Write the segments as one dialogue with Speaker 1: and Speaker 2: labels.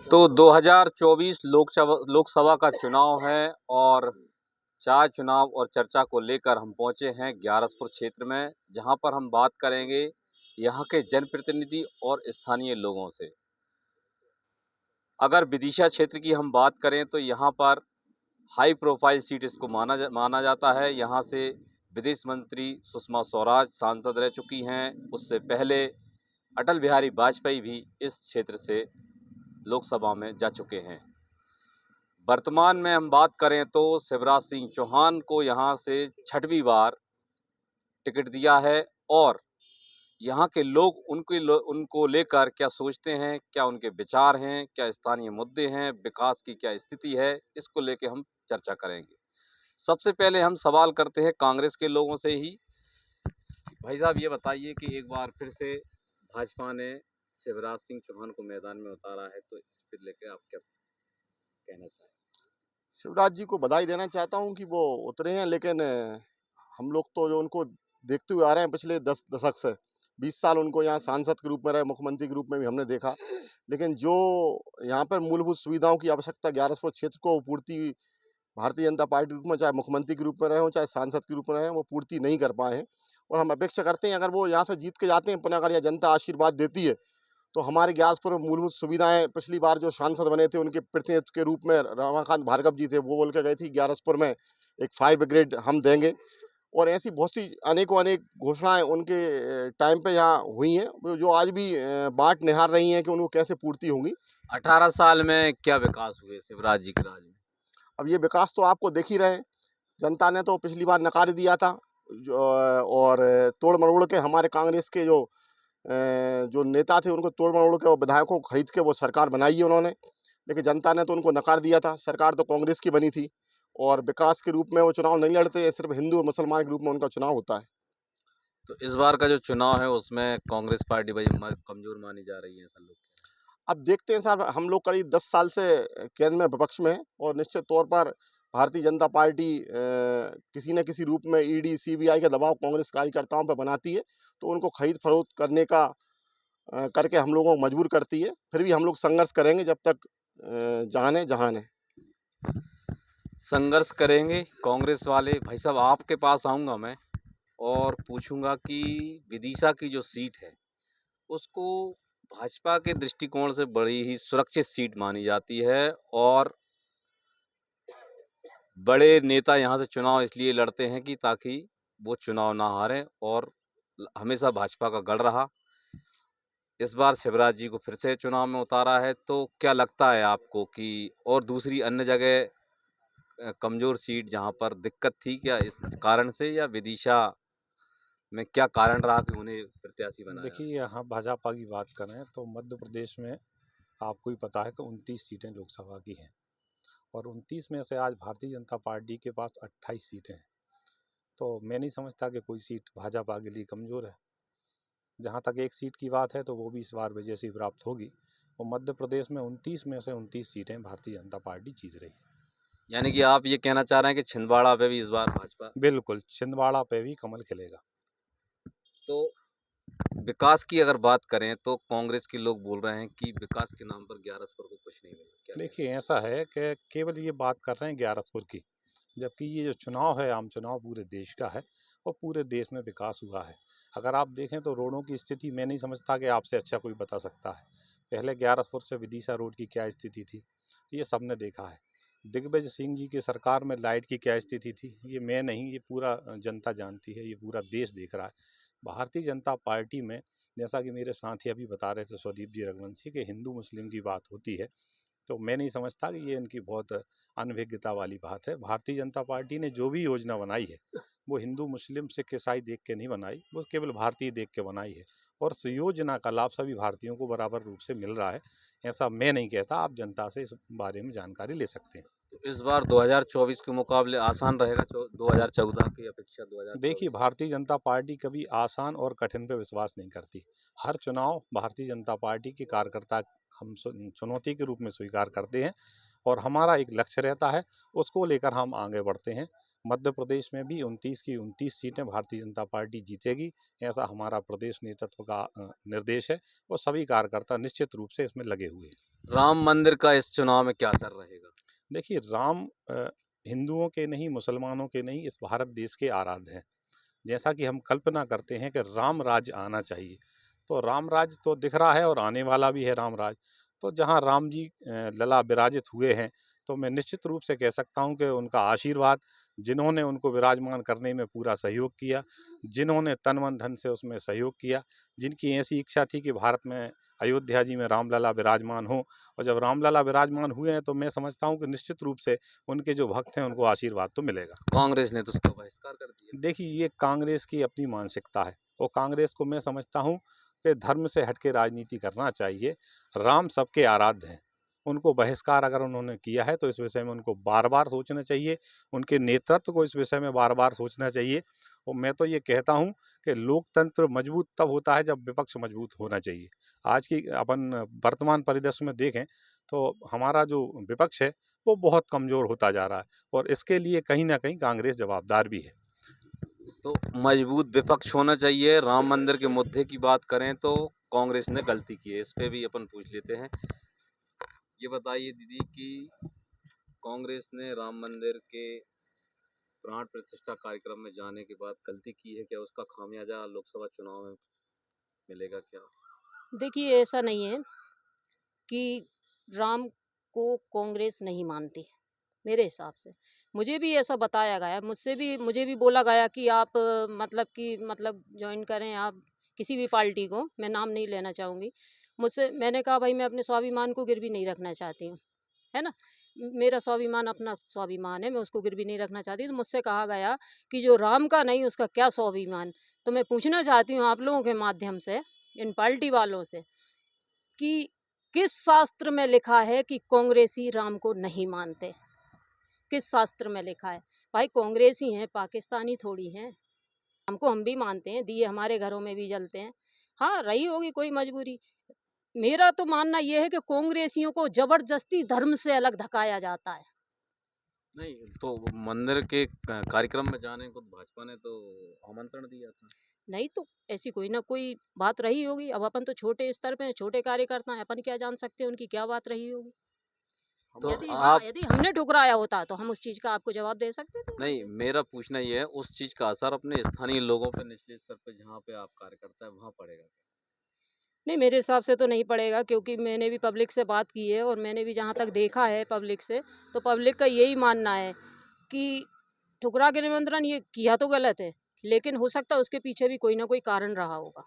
Speaker 1: तो 2024 लोकसभा का चुनाव है और चार चुनाव और चर्चा को लेकर हम पहुंचे हैं ग्यारसपुर क्षेत्र में, जहां पर हम बात करेंगे यहां के जनप्रतिनिधि और स्थानीय लोगों से। अगर विदिशा क्षेत्र की हम बात करें तो यहां पर हाई प्रोफाइल सीट इसको माना जाता है। यहां से विदेश मंत्री सुषमा स्वराज सांसद रह चुकी हैं। उससे पहले अटल बिहारी वाजपेयी भी इस क्षेत्र से लोकसभा में जा चुके हैं। वर्तमान में हम बात करें तो शिवराज सिंह चौहान को यहां से छठवीं बार टिकट दिया है और यहाँ के लोग उनको लेकर क्या सोचते हैं, क्या उनके विचार हैं, क्या स्थानीय मुद्दे हैं, विकास की क्या स्थिति है, इसको लेके हम चर्चा करेंगे। सबसे पहले हम सवाल करते हैं कांग्रेस के लोगों से ही। भाई साहब, ये बताइए कि एक बार फिर से भाजपा ने शिवराज सिंह चौहान को मैदान में उतारा है, तो इस पर लेके आप क्या कहना चाहें?
Speaker 2: शिवराज जी को बधाई देना चाहता हूं कि वो उतरे हैं, लेकिन हम लोग तो जो उनको देखते हुए आ रहे हैं पिछले 10 दशक से, 20 साल उनको यहाँ सांसद के रूप में रहे, मुख्यमंत्री के रूप में भी हमने देखा। लेकिन जो यहाँ पर मूलभूत सुविधाओं की आवश्यकता ग्यारसपुर क्षेत्र को पूर्ति भारतीय जनता पार्टी के रूप में, चाहे मुख्यमंत्री के रूप में रहे हों, चाहे सांसद के रूप में रहे हों, वो पूर्ति नहीं कर पाए हैं। और हम अपेक्षा करते हैं अगर वो यहाँ से जीत के जाते हैं पुनः, अगर यह जनता आशीर्वाद देती है, तो हमारे ग्यारसपुर में मूलभूत सुविधाएं, पिछली बार जो सांसद बने थे उनके प्रतिनिधित्व के रूप में रमाकांत भार्गव जी थे, वो बोल के गए थे ग्यारसपुर में एक फायर ब्रिगेड हम देंगे। और ऐसी बहुत सी अनेकों अनेक घोषणाएं उनके टाइम पे यहाँ हुई हैं, जो आज भी बाट निहार रही हैं कि उनको कैसे पूर्ति होंगी।
Speaker 1: 18 साल में क्या विकास हुए शिवराज जी के राज में?
Speaker 2: अब ये विकास तो आपको देख ही रहे हैं, जनता ने तो पिछली बार नकार दिया था। और तोड़ मरोड़ के हमारे कांग्रेस के जो नेता थे उनको तोड़ मरोड़ के और विधायकों को खरीद के वो सरकार बनाई है उन्होंने। लेकिन जनता ने तो उनको नकार दिया था। सरकार तो कांग्रेस की बनी थी और विकास के रूप में वो चुनाव नहीं लड़ते, सिर्फ हिंदू और मुसलमान के रूप में उनका चुनाव होता है।
Speaker 1: तो इस बार का जो चुनाव है उसमें कांग्रेस पार्टी भाई कमजोर मानी जा रही है, ऐसा लोग।
Speaker 2: अब देखते हैं साहब, हम लोग करीब 10 साल से केंद्र में विपक्ष में हैं और निश्चित तौर पर भारतीय जनता पार्टी किसी न किसी रूप में ईडी सीबीआई का दबाव कांग्रेस कार्यकर्ताओं पर बनाती है, तो उनको खरीद फरोख्त करने का करके हम लोगों को मजबूर करती है। फिर भी हम लोग संघर्ष करेंगे जब तक जान है जहान है।
Speaker 1: संघर्ष करेंगे कांग्रेस वाले। भाई साहब, आपके पास आऊँगा मैं और पूछूंगा कि विदिशा की जो सीट है उसको भाजपा के दृष्टिकोण से बड़ी ही सुरक्षित सीट मानी जाती है और बड़े नेता यहाँ से चुनाव इसलिए लड़ते हैं कि ताकि वो चुनाव ना हारें, और हमेशा भाजपा का गढ़ रहा। इस बार शिवराज जी को फिर से चुनाव में उतारा है, तो क्या लगता है आपको कि और दूसरी अन्य जगह कमजोर सीट जहाँ पर दिक्कत थी, क्या इस कारण से, या विदिशा में क्या कारण रहा कि उन्हें प्रत्याशी बनाया?
Speaker 3: देखिए, यहाँ भाजपा की बात करें तो मध्य प्रदेश में आपको ही पता है कि 29 सीटें लोकसभा की हैं और 29 में से आज भारतीय जनता पार्टी के पास 28 सीटें हैं। तो मैं नहीं समझता कि कोई सीट भाजपा के लिए कमज़ोर है। जहाँ तक एक सीट की बात है तो वो भी इस बार वजह से प्राप्त होगी और मध्य प्रदेश में 29 में से 29 सीटें भारतीय जनता पार्टी जीत रही है।
Speaker 1: यानी कि आप ये कहना चाह रहे हैं कि छिंदवाड़ा पे भी इस बार भाजपा?
Speaker 3: बिल्कुल, छिंदवाड़ा पे भी कमल खिलेगा।
Speaker 1: तो विकास की अगर बात करें तो कांग्रेस के लोग बोल रहे हैं कि विकास के नाम पर ग्यारसपुर को कुछ नहीं मिला। क्या
Speaker 3: देखिए, ऐसा है कि केवल ये बात कर रहे हैं ग्यारसपुर की, जबकि ये जो चुनाव है आम चुनाव पूरे देश का है और पूरे देश में विकास हुआ है। अगर आप देखें तो रोडों की स्थिति मैं नहीं समझता कि आपसे अच्छा कोई बता सकता है। पहले ग्यारसपुर से विदिशा रोड की क्या स्थिति थी, ये सबने देखा है। दिग्विजय सिंह जी की सरकार में लाइट की क्या स्थिति थी, ये मैं नहीं, ये पूरा जनता जानती है, ये पूरा देश देख रहा है। भारतीय जनता पार्टी में, जैसा कि मेरे साथी अभी बता रहे थे स्वदीप जी रघुवंशी, कि हिंदू मुस्लिम की बात होती है, तो मैं नहीं समझता कि ये इनकी बहुत अनभिज्ञता वाली बात है। भारतीय जनता पार्टी ने जो भी योजना बनाई है वो हिंदू मुस्लिम सिख ईसाई देख के नहीं बनाई, वो केवल भारतीय देख के बनाई है और उस योजना का लाभ सभी भारतीयों को बराबर रूप से मिल रहा है। ऐसा मैं नहीं कहता, आप जनता से इस बारे में जानकारी ले सकते हैं।
Speaker 1: तो इस बार 2024 के मुकाबले आसान रहेगा 2014 की अपेक्षा? 2024
Speaker 3: देखिए, भारतीय जनता पार्टी कभी आसान और कठिन पे विश्वास नहीं करती। हर चुनाव भारतीय जनता पार्टी के कार्यकर्ता हम चुनौती के रूप में स्वीकार करते हैं और हमारा एक लक्ष्य रहता है, उसको लेकर हम आगे बढ़ते हैं। मध्य प्रदेश में भी 29 की 29 सीटें भारतीय जनता पार्टी जीतेगी, ऐसा हमारा प्रदेश नेतृत्व का निर्देश है और सभी कार्यकर्ता निश्चित रूप से इसमें लगे हुए हैं।
Speaker 1: राम मंदिर का इस चुनाव में क्या असर रहेगा?
Speaker 3: देखिए, राम हिंदुओं के नहीं, मुसलमानों के नहीं, इस भारत देश के आराध्य हैं। जैसा कि हम कल्पना करते हैं कि राम राज्य आना चाहिए, तो राम राज्य तो दिख रहा है और आने वाला भी है राम राज्य। तो जहाँ राम जी लला विराजित हुए हैं, तो मैं निश्चित रूप से कह सकता हूँ कि उनका आशीर्वाद, जिन्होंने उनको विराजमान करने में पूरा सहयोग किया, जिन्होंने तन मन धन से उसमें सहयोग किया, जिनकी ऐसी इच्छा थी कि भारत में अयोध्या जी में रामलला विराजमान हों, और जब रामलला विराजमान हुए हैं, तो मैं समझता हूँ कि निश्चित रूप से उनके जो भक्त हैं, उनको आशीर्वाद तो मिलेगा।
Speaker 1: कांग्रेस ने तो उसका बहिष्कार कर दिया।
Speaker 3: देखिए, ये कांग्रेस की अपनी मानसिकता है और कांग्रेस को मैं समझता हूँ कि धर्म से हट के राजनीति करना चाहिए। राम सबके आराध्य हैं, उनको बहिष्कार अगर उन्होंने किया है तो इस विषय में उनको बार-बार सोचना चाहिए, उनके नेतृत्व को इस विषय में बार-बार सोचना चाहिए। और मैं तो ये कहता हूँ कि लोकतंत्र मजबूत तब होता है जब विपक्ष मजबूत होना चाहिए। आज की अपन वर्तमान परिदृश्य में देखें तो हमारा जो विपक्ष है, वो बहुत कमज़ोर होता जा रहा है और इसके लिए कहीं न कहीं कांग्रेस जवाबदार भी है।
Speaker 1: तो मजबूत विपक्ष होना चाहिए। राम मंदिर के मुद्दे की बात करें तो कांग्रेस ने गलती की है, इस पे भी अपन पूछ लेते हैं। ये बताइए दीदी कि कांग्रेस ने राम मंदिर के प्राण प्रतिष्ठा कार्यक्रम में जाने के बाद गलती की है क्या? उसका खामियाजा लोकसभा चुनाव में मिलेगा क्या?
Speaker 4: देखिए, ऐसा नहीं है कि राम को कांग्रेस नहीं मानती, मेरे हिसाब से। मुझे भी ऐसा बताया गया, मुझे भी बोला गया कि आप मतलब जॉइन करें आप किसी भी पार्टी को, मैं नाम नहीं लेना चाहूँगी। मैंने कहा भाई मैं अपने स्वाभिमान को गिरवी नहीं रखना चाहती हूँ, है ना? मेरा स्वाभिमान अपना स्वाभिमान है, मैं उसको गिरवी नहीं रखना चाहती। तो मुझसे कहा गया कि जो राम का नहीं उसका क्या स्वाभिमान? तो मैं पूछना चाहती हूँ आप लोगों के माध्यम से, इन पार्टी वालों से, कि किस शास्त्र में लिखा है कि कांग्रेसी राम को नहीं मानते? किस शास्त्र में लिखा है? भाई कांग्रेसी हैं, पाकिस्तानी थोड़ी हैं। राम को हम भी मानते हैं, दिए हमारे घरों में भी जलते हैं। हाँ, रही होगी कोई मजबूरी। मेरा तो मानना ये है कि कांग्रेसियों को जबरदस्ती धर्म से अलग धकाया जाता है।
Speaker 1: नहीं, तो मंदिर के कार्यक्रम में जाने को भाजपा ने तो आमंत्रण दिया था।
Speaker 4: नहीं तो ऐसी कोई ना कोई बात रही होगी। अब अपन तो छोटे स्तर पे हैं, छोटे कार्यकर्ता हैं, अपन क्या जान सकते हैं उनकी क्या बात रही होगी।
Speaker 1: तो
Speaker 4: हाँ,
Speaker 1: आप
Speaker 4: यदि हमने ठुकराया होता तो हम उस चीज़ का आपको जवाब दे सकते थे।
Speaker 1: नहीं, मेरा पूछना ये है उस चीज़ का असर अपने स्थानीय लोगों पे निचले स्तर पे जहाँ पे आप कार्य करता है वहाँ पड़ेगा क्या?
Speaker 4: नहीं, मेरे हिसाब से तो नहीं पड़ेगा, क्योंकि मैंने भी पब्लिक से बात की है और मैंने भी जहाँ तक देखा है पब्लिक से, तो पब्लिक का यही मानना है कि ठुकरा के निमंत्रण ये किया तो गलत है, लेकिन हो सकता है उसके पीछे भी कोई ना कोई कारण रहा होगा।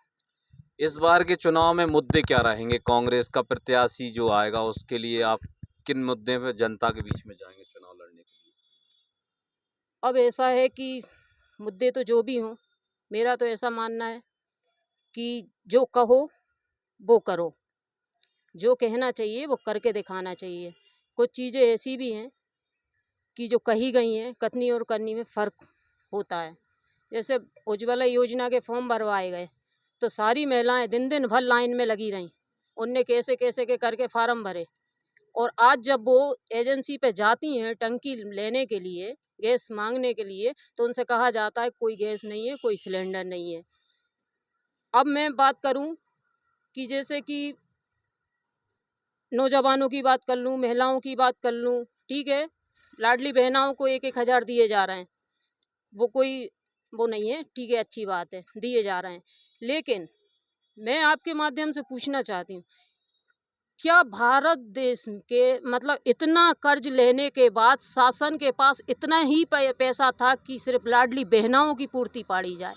Speaker 1: इस बार के चुनाव में मुद्दे क्या रहेंगे? कांग्रेस का प्रत्याशी जो आएगा उसके लिए आप किन मुद्दे पे जनता के बीच में जाएँगे चुनाव लड़ने के लिए?
Speaker 4: अब ऐसा है कि मुद्दे तो जो भी हों, मेरा तो ऐसा मानना है कि जो कहो वो करो, जो कहना चाहिए वो करके दिखाना चाहिए। कुछ चीज़ें ऐसी भी हैं कि जो कही गई हैं, कथनी और करनी में फ़र्क होता है। जैसे उज्ज्वला योजना के फॉर्म भरवाए गए, तो सारी महिलाएं दिन दिन भर लाइन में लगी रहीं, उनने कैसे कैसे के करके फार्म भरे, और आज जब वो एजेंसी पे जाती हैं टंकी लेने के लिए, गैस मांगने के लिए, तो उनसे कहा जाता है कोई गैस नहीं है, कोई सिलेंडर नहीं है। अब मैं बात करूं कि जैसे कि नौजवानों की बात कर लूं, महिलाओं की बात कर लूं, ठीक है, लाडली बहनाओं को 1-1 हज़ार दिए जा रहे हैं, वो कोई वो नहीं है, ठीक है, अच्छी बात है, दिए जा रहे हैं। लेकिन मैं आपके माध्यम से पूछना चाहती हूँ, क्या भारत देश के मतलब इतना कर्ज लेने के बाद शासन के पास इतना ही पैसा था कि सिर्फ लाडली बहनाओं की पूर्ति पाड़ी जाए?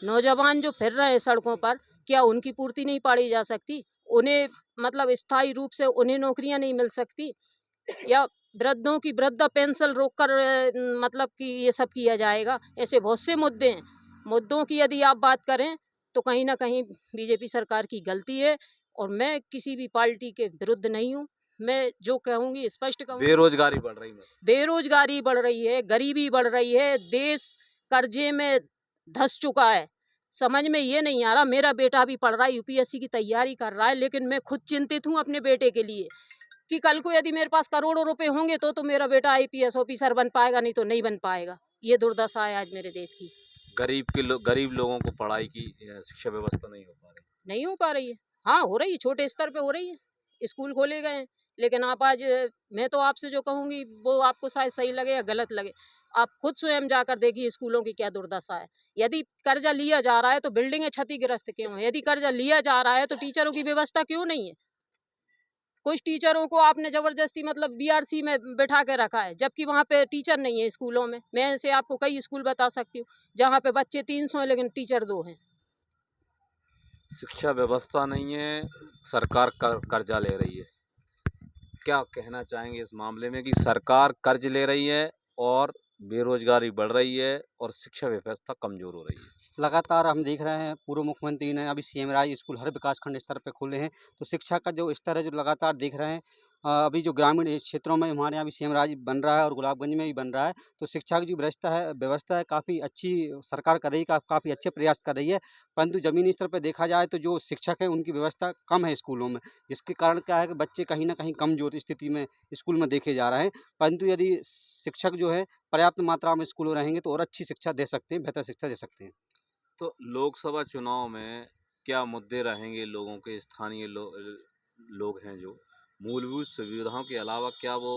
Speaker 4: नौजवान जो फिर रहे हैं सड़कों पर, क्या उनकी पूर्ति नहीं पाड़ी जा सकती? उन्हें मतलब स्थायी रूप से उन्हें नौकरियां नहीं मिल सकती? या वृद्धों की वृद्धा पेंशन रोककर मतलब कि ये सब किया जाएगा? ऐसे बहुत से मुद्दे हैं। मुद्दों की यदि आप बात करें तो कहीं ना कहीं बीजेपी सरकार की गलती है, और मैं किसी भी पार्टी के विरुद्ध नहीं हूँ। मैं जो कहूँगी स्पष्ट कहूँगी,
Speaker 1: बेरोजगारी बढ़ रही है।
Speaker 4: बेरोजगारी बढ़ रही है, गरीबी बढ़ रही है, देश कर्जे में धंस चुका है। समझ में ये नहीं आ रहा, मेरा बेटा भी पढ़ रहा है, यूपीएससी की तैयारी कर रहा है, लेकिन मैं खुद चिंतित हूँ अपने बेटे के लिए कि कल को यदि मेरे पास करोड़ों रुपए होंगे तो मेरा बेटा आईपीएस ऑफिसर बन पाएगा, नहीं तो नहीं बन पाएगा। ये दुर्दशा है आज मेरे देश की।
Speaker 1: गरीब लोगों को पढ़ाई की शिक्षा व्यवस्था नहीं हो पा रही।
Speaker 4: नहीं हो पा रही है। हाँ, हो रही है, छोटे स्तर पे हो रही है। स्कूल खोले गए हैं। लेकिन आप आज मैं तो आपसे जो कहूँगी वो आपको शायद सही लगे या गलत लगे। आप खुद स्वयं जाकर देखिए स्कूलों की क्या दुर्दशा है। यदि कर्जा लिया जा रहा है तो बिल्डिंगें क्षतिग्रस्त क्यों हैं? यदि कर्जा लिया जा रहा है तो टीचरों की व्यवस्था क्यों नहीं है? कुछ टीचरों को आपने ज़बरदस्ती मतलब बीआरसी में बैठा के रखा है, जबकि वहाँ पे टीचर नहीं है स्कूलों में। मैं ऐसे आपको कई स्कूल बता सकती हूँ, जहाँ पे बच्चे 300 हैं लेकिन टीचर 2 हैं।
Speaker 1: शिक्षा व्यवस्था नहीं है, सरकार कर्जा ले रही है। क्या कहना चाहेंगे इस मामले में कि सरकार कर्ज ले रही है और बेरोजगारी बढ़ रही है और शिक्षा व्यवस्था कमजोर हो रही है?
Speaker 5: लगातार हम देख रहे हैं पूर्व मुख्यमंत्री ने अभी सीएम राज स्कूल हर विकासखंड स्तर पे खोले हैं, तो शिक्षा का जो स्तर है जो लगातार देख रहे हैं। अभी जो ग्रामीण क्षेत्रों में हमारे यहाँ भी सीएम राज बन रहा है और गुलाबगंज में भी बन रहा है, तो शिक्षा की जो व्यवस्था है काफ़ी अच्छी सरकार कर रही है, काफ़ी अच्छे प्रयास कर रही है। परंतु ज़मीनी स्तर पर देखा जाए तो जो शिक्षक है उनकी व्यवस्था कम है स्कूलों में, जिसके कारण क्या है कि बच्चे कहीं ना कहीं कमजोर स्थिति में स्कूल में देखे जा रहे हैं। परंतु यदि शिक्षक जो है पर्याप्त मात्रा में स्कूलों रहेंगे तो और अच्छी शिक्षा दे सकते हैं, बेहतर शिक्षा दे सकते हैं।
Speaker 1: तो लोकसभा चुनाव में क्या मुद्दे रहेंगे लोगों के? स्थानीय लोग हैं जो मूलभूत सुविधाओं के अलावा क्या वो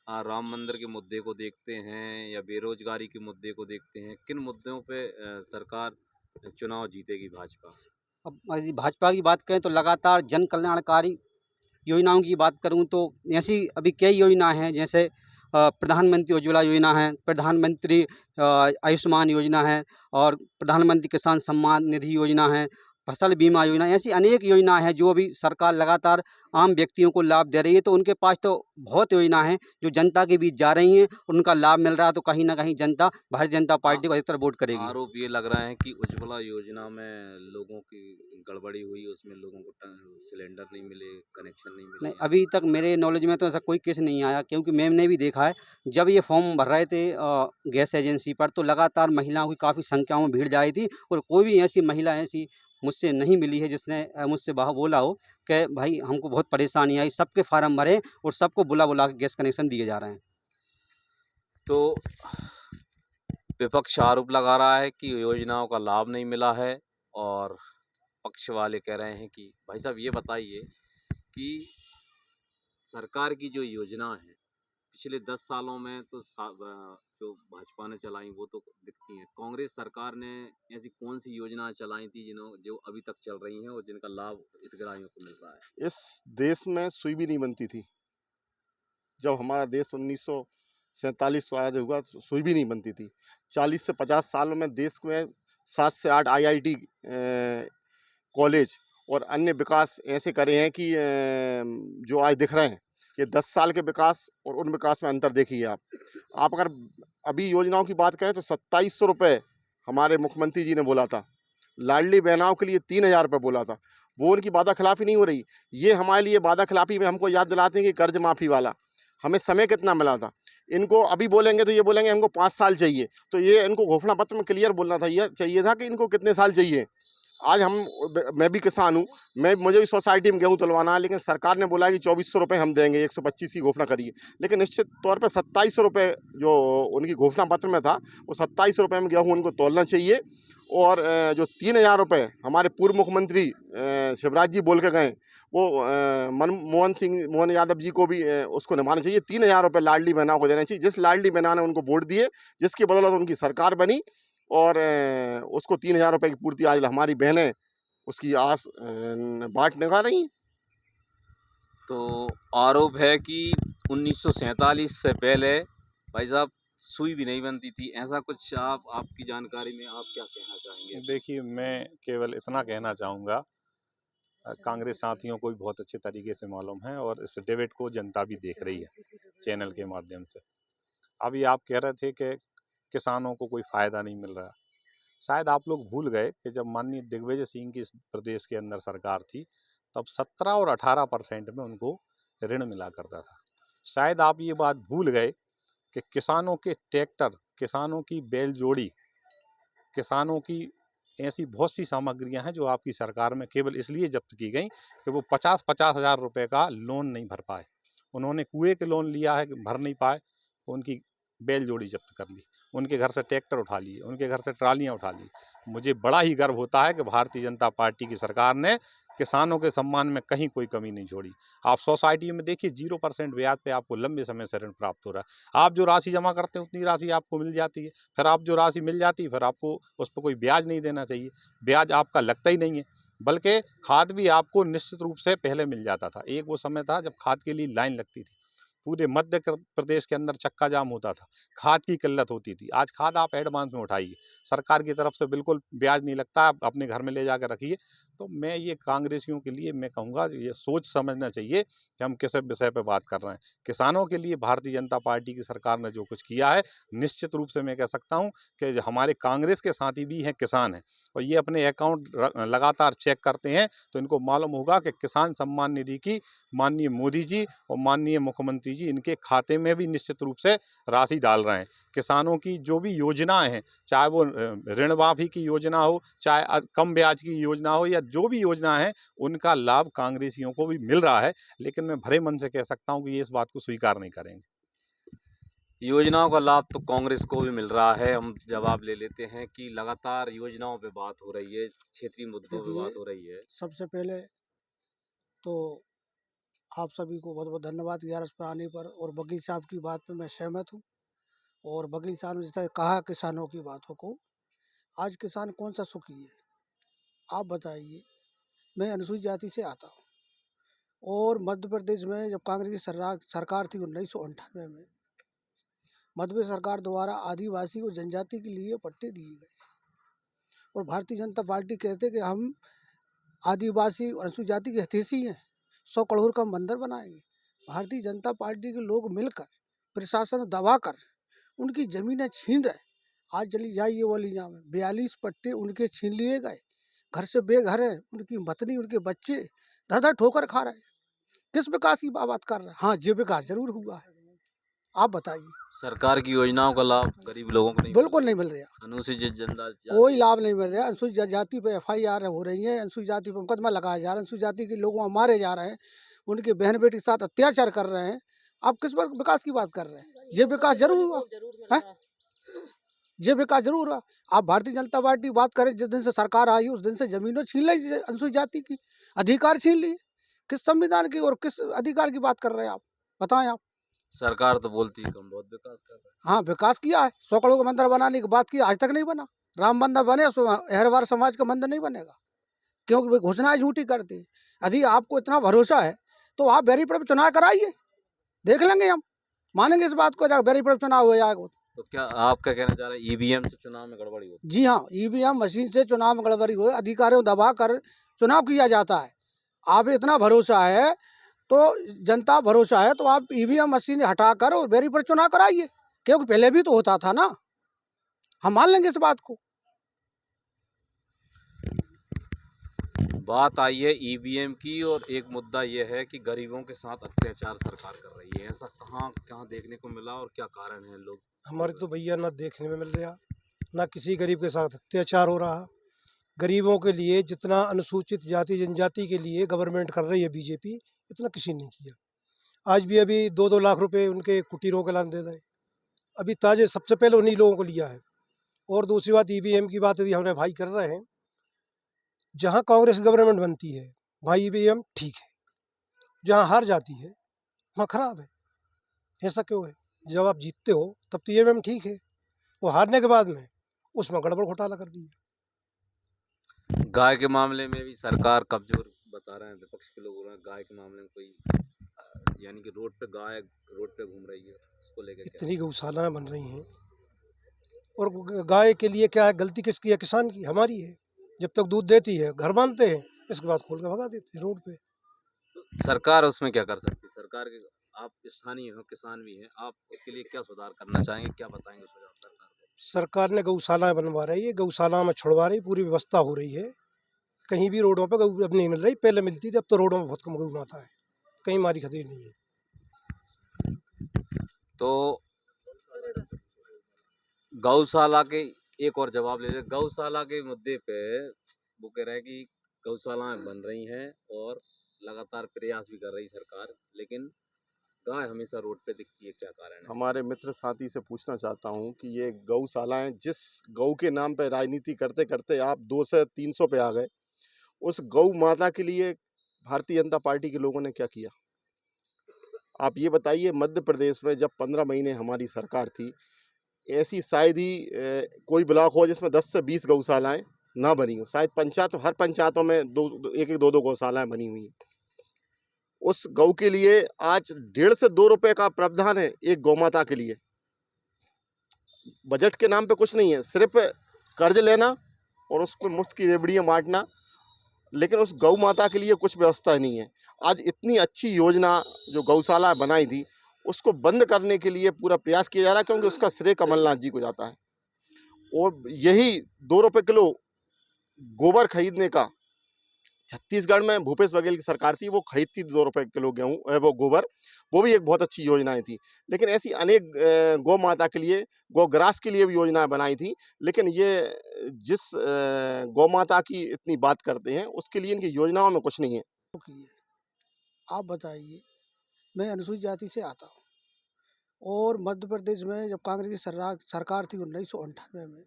Speaker 1: राम मंदिर के मुद्दे को देखते हैं या बेरोजगारी के मुद्दे को देखते हैं? किन मुद्दों पे सरकार चुनाव जीतेगी भाजपा?
Speaker 5: अब यदि भाजपा की बात करें तो लगातार जन कल्याणकारी योजनाओं की बात करूं तो ऐसी अभी कई योजना हैं, जैसे प्रधानमंत्री उज्ज्वला योजना है, प्रधानमंत्री आयुष्मान योजना है और प्रधानमंत्री किसान सम्मान निधि योजना है, फसल बीमा योजना, ऐसी अनेक योजना है जो अभी सरकार लगातार आम व्यक्तियों को लाभ दे रही है। तो उनके पास तो बहुत योजना है जो जनता के बीच जा रही हैं, उनका लाभ मिल रहा है, तो कहीं ना कहीं जनता भारतीय जनता पार्टी को अधिकतर वोट करेगी।
Speaker 1: आरोप ये लग रहा है कि उज्ज्वला योजना में लोगों की गड़बड़ी हुई, उसमें लोगों को सिलेंडर नहीं मिले, कनेक्शन नहीं
Speaker 5: नहीं,
Speaker 1: मिले।
Speaker 5: अभी तक मेरे नॉलेज में तो ऐसा कोई केस नहीं आया, क्योंकि मैंने भी देखा है जब ये फॉर्म भर रहे थे गैस एजेंसी पर, तो लगातार महिलाओं की काफ़ी संख्या में भीड़ जा रही थी और कोई भी ऐसी महिला ऐसी मुझसे नहीं मिली है जिसने मुझसे बोला हो कि भाई हमको बहुत परेशानी आई। सबके फार्म भरे और सबको बुला बुला के गैस कनेक्शन दिए जा रहे हैं।
Speaker 1: तो विपक्ष आरोप लगा रहा है कि योजनाओं का लाभ नहीं मिला है और पक्ष वाले कह रहे हैं कि भाई साहब ये बताइए कि सरकार की जो योजना है पिछले 10 सालों में तो जो भाजपा ने चलाई वो तो दिखती हैं। कांग्रेस सरकार ने ऐसी कौन सी योजना चलाई थी जो अभी तक चल रही हैं और जिनका लाभ हितग्राहियों को मिल रहा है?
Speaker 2: इस देश में सुई भी नहीं बनती थी। जब हमारा देश 1947 को आज़ाद हुआ, सुई भी नहीं बनती थी। 40 से 50 सालों में देश में 7 से 8 IIT कॉलेज और अन्य विकास ऐसे करे हैं कि जो आज दिख रहे हैं। ये 10 साल के विकास और उन विकास में अंतर देखिए आप। आप अगर अभी योजनाओं की बात करें तो 2700 रुपये हमारे मुख्यमंत्री जी ने बोला था। लाडली बहनाओं के लिए 3000 रुपये बोला था। वो उनकी वादा खिलाफी नहीं हो रही। ये हमारे लिए वादा खिलाफी में हमको याद दिलाते हैं कि कर्ज माफ़ी वाला हमें समय कितना मिला था। इनको अभी बोलेंगे तो ये बोलेंगे हमको 5 साल चाहिए। तो ये इनको घोषणा पत्र में क्लियर बोलना था, ये चाहिए था कि इनको कितने साल चाहिए। आज मैं भी किसान हूँ, मुझे भी सोसाइटी में गेहूँ तुलवाना है, लेकिन सरकार ने बोला कि 2400 रुपये हम देंगे, 125 की घोषणा करिए। लेकिन निश्चित तौर पे 2700 रुपये जो उनकी घोषणा पत्र में था, वो 2700 रुपये में गेहूँ उनको तोलना चाहिए। और जो 3000 रुपये हमारे पूर्व मुख्यमंत्री शिवराज जी बोल के गए, वो मोहन यादव जी को भी उसको निभाना चाहिए। 3000 रुपये लाडली बहनाओं को देना चाहिए। जिस लाडली बहना ने उनको वोट दिए, जिसकी बदौलत उनकी सरकार बनी और उसको 3000 रुपये की पूर्ति आज हमारी बहनें उसकी आस बाट निभा रही हैं।
Speaker 1: तो आरोप है कि 1947 से पहले भाई साहब सुई भी नहीं बनती थी। ऐसा कुछ आपकी जानकारी में आप क्या कहना चाहेंगे?
Speaker 3: देखिए, मैं केवल इतना कहना चाहूँगा, कांग्रेस साथियों को भी बहुत अच्छे तरीके से मालूम है और इस डिबेट को जनता भी देख रही है चैनल के माध्यम से। अभी आप कह रहे थे कि किसानों को कोई फ़ायदा नहीं मिल रहा। शायद आप लोग भूल गए कि जब माननीय दिग्विजय सिंह की इस प्रदेश के अंदर सरकार थी, तब 17 और 18% में उनको ऋण मिला करता था। शायद आप ये बात भूल गए कि किसानों के ट्रैक्टर, किसानों की बैल जोड़ी, किसानों की ऐसी बहुत सी सामग्रियां हैं जो आपकी सरकार में केवल इसलिए जब्त की गई कि वो 50-50 हज़ार रुपये का लोन नहीं भर पाए। उन्होंने कुएं के लोन लिया है, भर नहीं पाए, तो उनकी बैल जोड़ी जब्त कर ली, उनके घर से ट्रैक्टर उठा लिए, उनके घर से ट्रालियां उठा ली। मुझे बड़ा ही गर्व होता है कि भारतीय जनता पार्टी की सरकार ने किसानों के सम्मान में कहीं कोई कमी नहीं छोड़ी। आप सोसाइटी में देखिए 0% ब्याज पे आपको लंबे समय से ऋण प्राप्त हो रहा है। आप जो राशि जमा करते हैं उतनी राशि आपको मिल जाती है, फिर आप जो राशि मिल जाती है फिर आपको उस पर कोई ब्याज नहीं देना चाहिए, ब्याज आपका लगता ही नहीं है। बल्कि खाद भी आपको निश्चित रूप से पहले मिल जाता था। एक वो समय था जब खाद के लिए लाइन लगती थी, पूरे मध्य प्रदेश के अंदर चक्का जाम होता था, खाद की किल्लत होती थी। आज खाद आप एडवांस में उठाइए, सरकार की तरफ से बिल्कुल ब्याज नहीं लगता, आप अपने घर में ले जाकर रखिए। तो मैं ये कांग्रेसियों के लिए मैं कहूँगा ये सोच समझना चाहिए कि हम किस विषय पे बात कर रहे हैं। किसानों के लिए भारतीय जनता पार्टी की सरकार ने जो कुछ किया है, निश्चित रूप से मैं कह सकता हूँ कि जो हमारे कांग्रेस के साथी भी हैं किसान हैं, और ये अपने अकाउंट लगातार चेक करते हैं तो इनको मालूम होगा कि किसान सम्मान निधि की माननीय मोदी जी और माननीय मुख्यमंत्री जी इनके खाते में भी निश्चित रूप से राशि डाल रहे हैं। किसानों की जो भी योजनाएं हैं, चाहे वो ऋण माफी की योजना हो, चाहे कम ब्याज की योजना हो, या जो भी योजना है उनका लाभ कांग्रेसियों को भी मिल रहा है। लेकिन मैं भरे मन से कह सकता हूं कि ये इस बात को स्वीकार नहीं करेंगे।
Speaker 1: योजनाओं का लाभ तो कांग्रेस को भी मिल रहा है। हम जवाब ले लेते हैं कि लगातार योजनाओं पे बात हो रही है, क्षेत्रीय मुद्दों पे बात हो रही है।
Speaker 6: सबसे पहले तो आप सभी को बहुत बहुत धन्यवाद 11 पर आने पर, और वकील साहब की बात पे मैं सहमत हूँ। और वकील साहब ने जिस तरह कहा किसानों की बातों को, आज किसान कौन सा सुखी है आप बताइए। मैं अनुसूचित जाति से आता हूँ, और मध्य प्रदेश में जब कांग्रेस की सरकार थी 1998 में, मध्य प्रदेश सरकार द्वारा आदिवासी और जनजाति के लिए पट्टे दिए गए, और भारतीय जनता पार्टी कहते कि हम आदिवासी और अनुसूचित जाति के हितैषी हैं, 100 करोड़ का मंदिर बनाएंगे। भारतीय जनता पार्टी के लोग मिलकर प्रशासन दबाकर उनकी ज़मीनें छीन रहे। आज चली जाइए वलीजा में 42 पट्टे उनके छीन लिए गए, घर से बेघर है, उनकी पत्नी उनके बच्चे धर धर ठोकर खा रहे। किस विकास की बात कर रहे हैं? हाँ, ये विकास जरूर हुआ है, आप बताइए।
Speaker 1: सरकार की योजनाओं का लाभ गरीब लोगों को नहीं
Speaker 6: बिल्कुल नहीं मिल रहा,
Speaker 1: अनुसूचित जनजाति
Speaker 6: कोई लाभ नहीं मिल रहा। अनुसूचित जाति पे FIR हो रही है, अनुसूचित जाति पे मुकदमा लगाया जा रहा है, अनुसूचित जाति के लोगों को मारे जा रहे हैं, उनके बहन बेटी के साथ अत्याचार कर रहे हैं। आप किस बात विकास की बात कर रहे हैं? ये विकास जरूर हुआ है, ये विकास जरूर हुआ। आप भारतीय जनता पार्टी बात करें, जिस दिन से सरकार आई उस दिन से जमीनों छीन ली अनुसूचित जाति की, अधिकार छीन लिए। किस संविधान की और किस अधिकार की बात कर रहे हैं आप, बताएं आप।
Speaker 1: सरकार तो बोलती है हम बहुत विकास कर रहे हैं।
Speaker 6: हाँ, विकास किया है, 100 करोड़ का मंदिर बनाने की बात की, आज तक नहीं बना। राम मंदिर बने, अहरवार समाज का मंदिर नहीं बनेगा, क्योंकि वे घोषणाएं झूठी करते हैं। यदि आपको इतना भरोसा है तो आप बैरीपुर में चुनाव कराइए, देख लेंगे हम, मानेंगे इस बात को, बैरीपुर में चुनाव हो जाएगा।
Speaker 1: तो क्या आप क्या कहना चाह रहे हैं, EVM से चुनाव में गड़बड़ी होती है?
Speaker 6: जी हाँ, EVM मशीन से चुनाव में गड़बड़ी हो, अधिकारियों दबा कर चुनाव किया जाता है। आप इतना भरोसा है तो जनता भरोसा है तो आप EVM मशीन हटाकर और बैरीपुर चुनाव कराइए, क्योंकि पहले भी तो होता था ना, हम मान लेंगे इस बात को।
Speaker 1: बात आई है EVM की, और एक मुद्दा यह है कि गरीबों के साथ अत्याचार सरकार कर रही है। ऐसा कहाँ देखने को मिला और क्या कारण है? लोग
Speaker 7: हमारे तो भैया ना देखने में मिल रहा, ना किसी गरीब के साथ अत्याचार हो रहा। गरीबों के लिए जितना अनुसूचित जाति जनजाति के लिए गवर्नमेंट कर रही है बीजेपी, इतना किसी ने किया। आज भी अभी 2-2 लाख रुपए उनके कुटीरों के लान दे रहे, अभी ताजे सबसे पहले उन्हीं लोगों को लिया है। और दूसरी बात EVM की बात यदि हमारे भाई कर रहे हैं, जहाँ कांग्रेस गवर्नमेंट बनती है वहाँ EVM ठीक है, जहाँ हार जाती है वहाँ खराब है। ऐसा क्यों है? जब आप जीतते हो तब तो EVM ठीक है, वो हारने के बाद में उसमें गड़बड़ घोटाला कर दिया।
Speaker 1: गाय के मामले में भी सरकार कमजोर बता रहे हैं, विपक्ष के लोग बोल रहे हैं गाय के मामले में कोई, यानी कि गाय रोड पे घूम रही है, उसको लेकर
Speaker 7: इतनी गौशालाएं बन रही हैं, और गाय के लिए क्या है, गलती किसकी है? किसान की, हमारी है। जब तक दूध देती है घर बांधते हैं, इसके बाद खोल के भगा देते हैं रोड पे।
Speaker 1: सरकार उसमें क्या कर सकती है? सरकार के, आप स्थानीय हो, किसान भी हैं, आप उसके लिए क्या सुधार करना चाहेंगे, क्या बताएंगे सुझाव सरकार को?
Speaker 7: सरकार ने गौशालाएं बनवा रही है, गौशाला में छुड़वा रही, पूरी व्यवस्था हो रही है। कहीं भी रोडों पे गऊ अब नहीं मिल रही, पहले मिलती थी, अब तो रोडों में बहुत कम गऊ माता है, कहीं मारी खतरी नहीं है।
Speaker 1: तो गौशाला के एक और जवाब ले रहे, गौशाला के मुद्दे पे वो कह रहे हैं कि गौशालाएं बन रही हैं और लगातार प्रयास भी कर रही सरकार, लेकिन गाय हमेशा रोड पे दिखती है, क्या कारण है?
Speaker 2: हमारे मित्र साथी से पूछना चाहता हूं कि ये गौशालाएं जिस गौ के नाम पे राजनीति करते करते आप 200 300 पे आ गए, उस गौ माता के लिए भारतीय जनता पार्टी के लोगों ने क्या किया? आप ये बताइए, मध्य प्रदेश में जब 15 महीने हमारी सरकार थी, ऐसी शायद ही कोई ब्लॉक हो जिसमें 10 से 20 गौशालाएँ ना बनी हो। शायद हर पंचायतों में 1-1 2-2 गौशालाएँ बनी हुई हैं। उस गौ के लिए आज 1.5 से 2 रुपए का प्रावधान है एक गौ माता के लिए। बजट के नाम पे कुछ नहीं है, सिर्फ़ कर्ज लेना और उसको मुफ्त की रेवड़ियाँ बाँटना, लेकिन उस गौ माता के लिए कुछ व्यवस्था नहीं है। आज इतनी अच्छी योजना जो गौशाला बनाई थी, उसको बंद करने के लिए पूरा प्रयास किया जा रहा है, क्योंकि उसका श्रेय कमलनाथ जी को जाता है। और यही 2 रुपए किलो गोबर खरीदने का छत्तीसगढ़ में भूपेश बघेल की सरकार थी, वो खरीदती थी 2 रुपए किलो वो गोबर, वो भी एक बहुत अच्छी योजनाएँ थी। लेकिन ऐसी अनेक गौ माता के लिए, गौग्रास के लिए भी योजनाएँ बनाई थी, लेकिन ये जिस गौ माता की इतनी बात करते हैं, उसके लिए इनकी योजनाओं में कुछ नहीं है।
Speaker 6: की है। आप बताइए, मैं अनुसूचित जाति से आता हूँ और मध्य प्रदेश में जब कांग्रेस की सरकार थी 1998 में,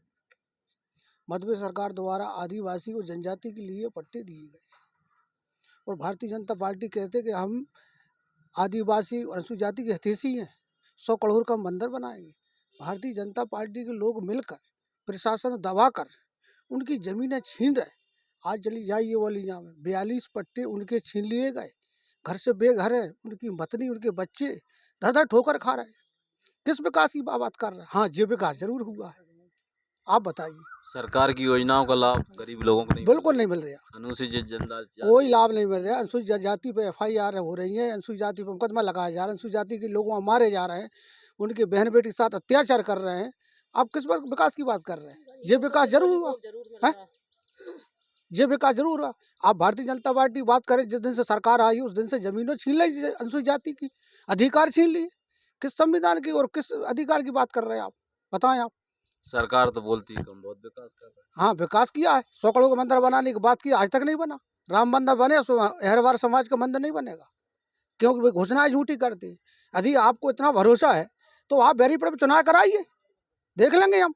Speaker 6: मध्य प्रदेश सरकार द्वारा आदिवासी और जनजाति के लिए पट्टे दिए गए और भारतीय जनता पार्टी कहते कि हम आदिवासी और अनुसूचित जाति के हितैषी हैं, 100 करोड़ का मंदिर बनाएंगे। भारतीय जनता पार्टी के लोग मिलकर प्रशासन दबाकर उनकी ज़मीनें छीन रहे। आज चली जाइए वलीजा में 42 पट्टे उनके छीन लिए गए, घर से बेघर है, उनकी पत्नी उनके बच्चे धर धर ठोकर खा रहे। किस विकास की बात कर रहे हैं? हाँ, ये विकास जरूर हुआ है। आप बताइए।
Speaker 1: सरकार की योजनाओं का लाभ गरीब लोगों को नहीं मिल
Speaker 6: बिल्कुल
Speaker 1: रहा
Speaker 6: नहीं मिल रहा,
Speaker 1: है। अनुसूचित जनजाति
Speaker 6: कोई लाभ नहीं मिल रहा। अनुसूचित जाति पे FIR हो रही है, अनुसूचित जाति पे मुकदमा लगाया जा रहा है, अनुसूचित जाति के लोगों मारे जा रहे हैं, उनके बहन बेटी के साथ अत्याचार कर रहे हैं। आप किस बात विकास की बात कर रहे हैं? ये विकास जरूर हुआ है, ये विकास जरूर हुआ। आप भारतीय जनता पार्टी बात करें, जिस दिन से सरकार आई उस दिन से जमीनों छीन ली अनुसूचित जाति की, अधिकार छीन लिए। किस संविधान की और किस अधिकार की बात कर रहे हैं आप? बताएं आप।
Speaker 1: सरकार तो बोलती है कि हम बहुत विकास कर रहे हैं।
Speaker 6: हाँ, विकास किया है, 100 करोड़ का मंदिर बनाने की बात की, आज तक नहीं बना। राम मंदिर बने, अहरवार समाज का मंदिर नहीं बनेगा, क्योंकि वे घोषणाएं झूठी करते हैं। यदि आपको इतना भरोसा है तो आप बैरीपुर में चुनाव कराइए, देख लेंगे हम,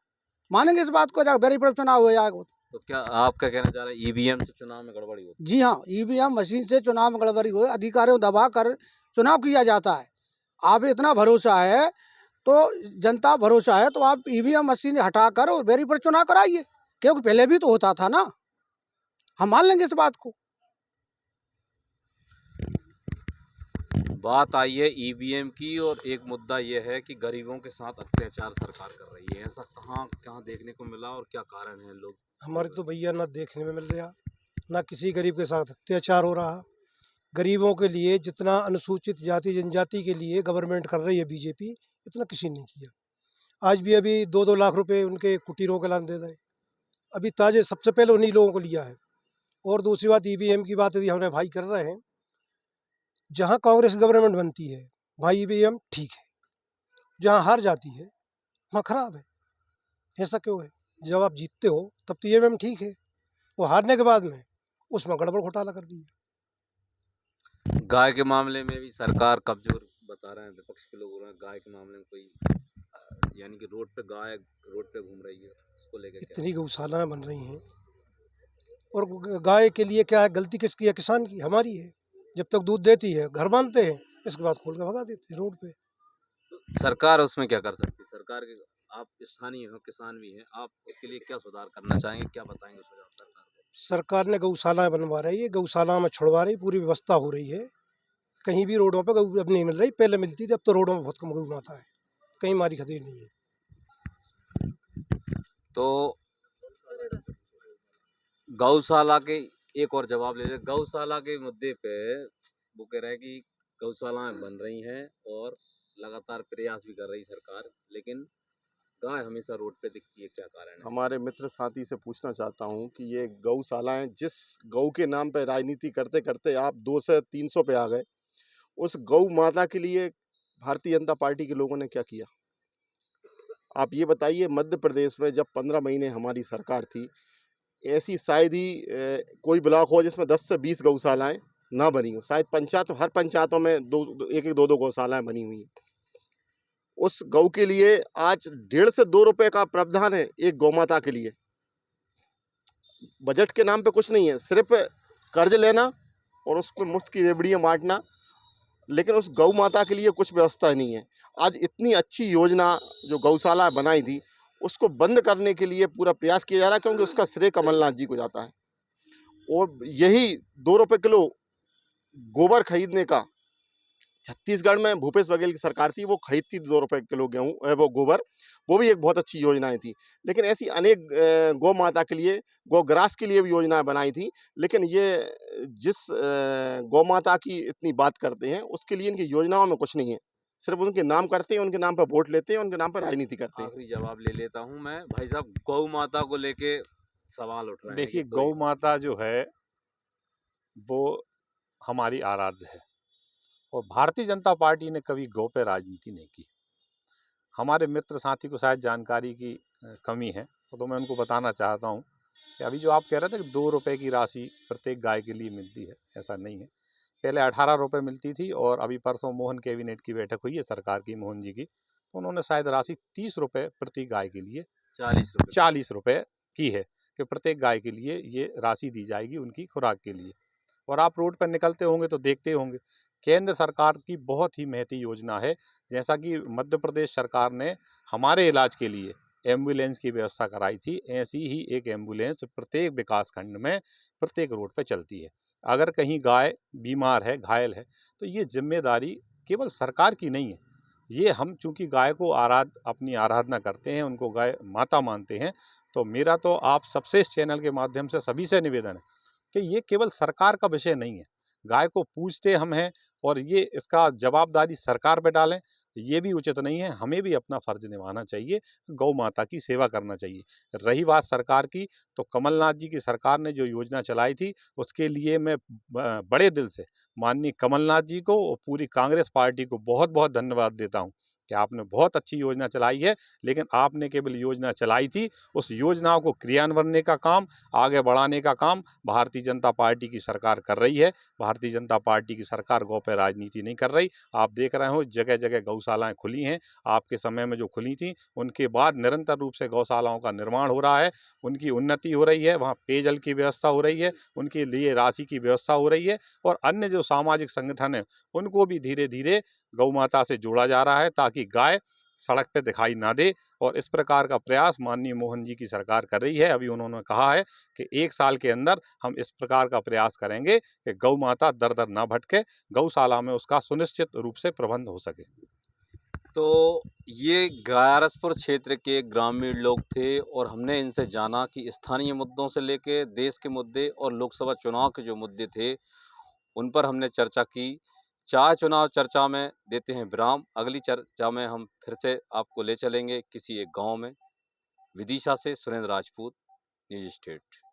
Speaker 6: मानेंगे इस बात को। बैरीपुर में चुनाव हो जाएगा
Speaker 1: तो क्या आप क्या कहना चाह रहे हैं, EVM से चुनाव में गड़बड़ी होती है?
Speaker 6: जी हाँ, EVM मशीन से चुनाव में गड़बड़ी हुई, अधिकारियों दबा कर चुनाव किया जाता है। आप इतना भरोसा है तो जनता भरोसा है तो आप EVM मशीन हटाकर और बैरीपुर चुनाव कराइए, क्योंकि पहले भी तो होता था ना, हम मान लेंगे इस बात को।
Speaker 1: बात आई है EVM की, और एक मुद्दा ये है कि गरीबों के साथ अत्याचार सरकार कर रही है। ऐसा कहाँ देखने को मिला और क्या कारण है? लोग
Speaker 7: हमारे तो भैया ना देखने में मिल रहा, ना किसी गरीब के साथ अत्याचार हो रहा। गरीबों के लिए जितना अनुसूचित जाति जनजाति के लिए गवर्नमेंट कर रही है बीजेपी, इतना किसी ने किया। आज भी अभी 2-2 लाख रुपए उनके कुटीरों के लाने दे रहे, अभी ताजे सबसे पहले उन्हीं लोगों को लिया है। और दूसरी बात EVM की बात यदि हमारे भाई कर रहे हैं, जहाँ कांग्रेस गवर्नमेंट बनती है भाई EVM ठीक है, जहाँ हार जाती है वहाँ खराब है। ऐसा क्यों है? जब आप जीतते हो तब तो EVM ठीक है, वो हारने के बाद में उसमें गड़बड़ घोटाला कर दिया।
Speaker 1: गाय के मामले में भी सरकार कमजोर बता रहे हैं, विपक्ष के लोग बोल रहे हैं गाय के मामले में कोई, यानी कि गाय रोड पे घूम रही है, उसको लेकर
Speaker 7: इतनी गौशालाएं बन रही हैं और गाय के लिए क्या है, गलती किसकी है? किसान की, हमारी है। जब तक दूध देती है घर बांधते हैं, इसके बाद खोल के भगा देते हैं रोड पे।
Speaker 1: सरकार उसमें क्या कर सकती है? सरकार के, आप स्थानीय हो, किसान भी हैं, आप उसके लिए क्या सुधार करना चाहेंगे, क्या बताएंगे सुझाव सरकार को?
Speaker 7: सरकार ने गौशालाएं बनवा रही है, गौशाला में छुड़वा रही, पूरी व्यवस्था हो रही है। कहीं भी रोडों पे गऊ अब नहीं मिल रही, पहले मिलती थी, अब तो रोडों में बहुत कम गऊ माता है, कहीं मारी खतीर नहीं है।
Speaker 1: तो गौशाला के एक और जवाब ले रहे, गौशाला के मुद्दे पे वो कह रहे हैं कि गौशालाएं बन रही हैं और लगातार प्रयास भी कर रही सरकार, लेकिन गाय हमेशा रोड पे दिखती है, क्या कारण है?
Speaker 2: हमारे मित्र साथी से पूछना चाहता हूँ कि ये गौशालाएं, जिस गौ के नाम पे राजनीति करते करते आप 200 से 300 पे आ गए, उस गौ माता के लिए भारतीय जनता पार्टी के लोगों ने क्या किया? आप ये बताइए, मध्य प्रदेश में जब 15 महीने हमारी सरकार थी, ऐसी शायद ही कोई ब्लॉक हो जिसमें 10 से 20 गौशालाएँ ना बनी हो। शायद हर पंचायतों में 1-1 2-2 गौशालाएँ बनी हुई हैं। उस गौ के लिए आज 1.5 से 2 रुपए का प्रावधान है एक गौ माता के लिए। बजट के नाम पे कुछ नहीं है, सिर्फ़ कर्ज लेना और उस पर मुफ्त की रेवड़ियाँ बाँटना, लेकिन उस गौ माता के लिए कुछ व्यवस्था नहीं है। आज इतनी अच्छी योजना जो गौशाला बनाई थी, उसको बंद करने के लिए पूरा प्रयास किया जा रहा है, क्योंकि उसका श्रेय कमलनाथ जी को जाता है। और यही ₹2 किलो गोबर खरीदने का छत्तीसगढ़ में भूपेश बघेल की सरकार थी, वो खरीदती थी ₹2 किलो गेहूँ वो गोबर, वो भी एक बहुत अच्छी योजनाएँ थी। लेकिन ऐसी अनेक गौ माता के लिए, गौग्रास के लिए भी योजनाएँ बनाई थी, लेकिन ये जिस गौ माता की इतनी बात करते हैं, उसके लिए इनकी योजनाओं में कुछ नहीं है। सिर्फ़ उनके नाम करते हैं, उनके नाम पे वोट लेते हैं, उनके नाम पे राजनीति करते हैं।
Speaker 1: आखिरी जवाब ले लेता हूँ मैं। भाई साहब, गौ माता को लेके सवाल उठ रहे हैं
Speaker 3: देखिए,
Speaker 1: कि
Speaker 3: गौ
Speaker 1: कोई
Speaker 3: माता जो है वो हमारी आराध्य है और भारतीय जनता पार्टी ने कभी गौ पे राजनीति नहीं की। हमारे मित्र साथी को शायद जानकारी की कमी है, तो मैं उनको बताना चाहता हूँ कि अभी जो आप कह रहे थे कि ₹2 की राशि प्रत्येक गाय के लिए मिलती है, ऐसा नहीं है। पहले ₹18 मिलती थी और अभी परसों मोहन कैबिनेट की बैठक हुई है सरकार की, मोहन जी की, तो उन्होंने शायद राशि ₹30 प्रति गाय के लिए
Speaker 1: ₹40
Speaker 3: ₹40 की है कि प्रत्येक गाय के लिए ये राशि दी जाएगी उनकी खुराक के लिए। और आप रोड पर निकलते होंगे तो देखते होंगे, केंद्र सरकार की बहुत ही महती योजना है। जैसा कि मध्य प्रदेश सरकार ने हमारे इलाज के लिए एम्बुलेंस की व्यवस्था कराई थी, ऐसी ही एक एम्बुलेंस प्रत्येक विकास खंड में प्रत्येक रोड पे चलती है। अगर कहीं गाय बीमार है, घायल है, तो ये जिम्मेदारी केवल सरकार की नहीं है। ये हम चूंकि गाय को अपनी आराधना करते हैं, उनको गाय माता मानते हैं, तो मेरा तो आप सबसे इस चैनल के माध्यम से सभी से निवेदन है कि ये केवल सरकार का विषय नहीं है। गाय को पूजते हम हैं और ये इसका जवाबदारी सरकार पे डालें, ये भी उचित नहीं है। हमें भी अपना फर्ज निभाना चाहिए, गौ माता की सेवा करना चाहिए। रही बात सरकार की, तो कमलनाथ जी की सरकार ने जो योजना चलाई थी, उसके लिए मैं बड़े दिल से माननीय कमलनाथ जी को और पूरी कांग्रेस पार्टी को बहुत-बहुत धन्यवाद देता हूँ कि आपने बहुत अच्छी योजना चलाई है। लेकिन आपने केवल योजना चलाई थी, उस योजनाओं को क्रियान्वयन का काम, आगे बढ़ाने का काम भारतीय जनता पार्टी की सरकार कर रही है। भारतीय जनता पार्टी की सरकार गौ पे राजनीति नहीं कर रही। आप देख रहे हो जगह-जगह गौशालाएँ खुली हैं। आपके समय में जो खुली थी, उनके बाद निरंतर रूप से गौशालाओं का निर्माण हो रहा है, उनकी उन्नति हो रही है, वहाँ पेयजल की व्यवस्था हो रही है, उनके लिए राशि की व्यवस्था हो रही है और अन्य जो सामाजिक संगठन हैं, उनको भी धीरे-धीरे गौ माता से जोड़ा जा रहा है ताकि गाय सड़क पे दिखाई ना दे। और इस प्रकार का प्रयास माननीय मोहन जी की सरकार कर रही है। अभी उन्होंने कहा है कि 1 साल के अंदर हम इस प्रकार का प्रयास करेंगे कि गौ माता दर-दर ना भटके, गौशाला में उसका सुनिश्चित रूप से प्रबंध हो सके।
Speaker 1: तो ये ग्यारसपुर क्षेत्र के ग्रामीण लोग थे और हमने इनसे जाना कि स्थानीय मुद्दों से लेके देश के मुद्दे और लोकसभा चुनाव के जो मुद्दे थे, उन पर हमने चर्चा की। चाय चुनाव चर्चा में देते हैं विराम। अगली चर्चा में हम फिर से आपको ले चलेंगे किसी एक गाँव में। विदिशा से सुरेंद्र राजपूत, न्यूज़ स्टेट।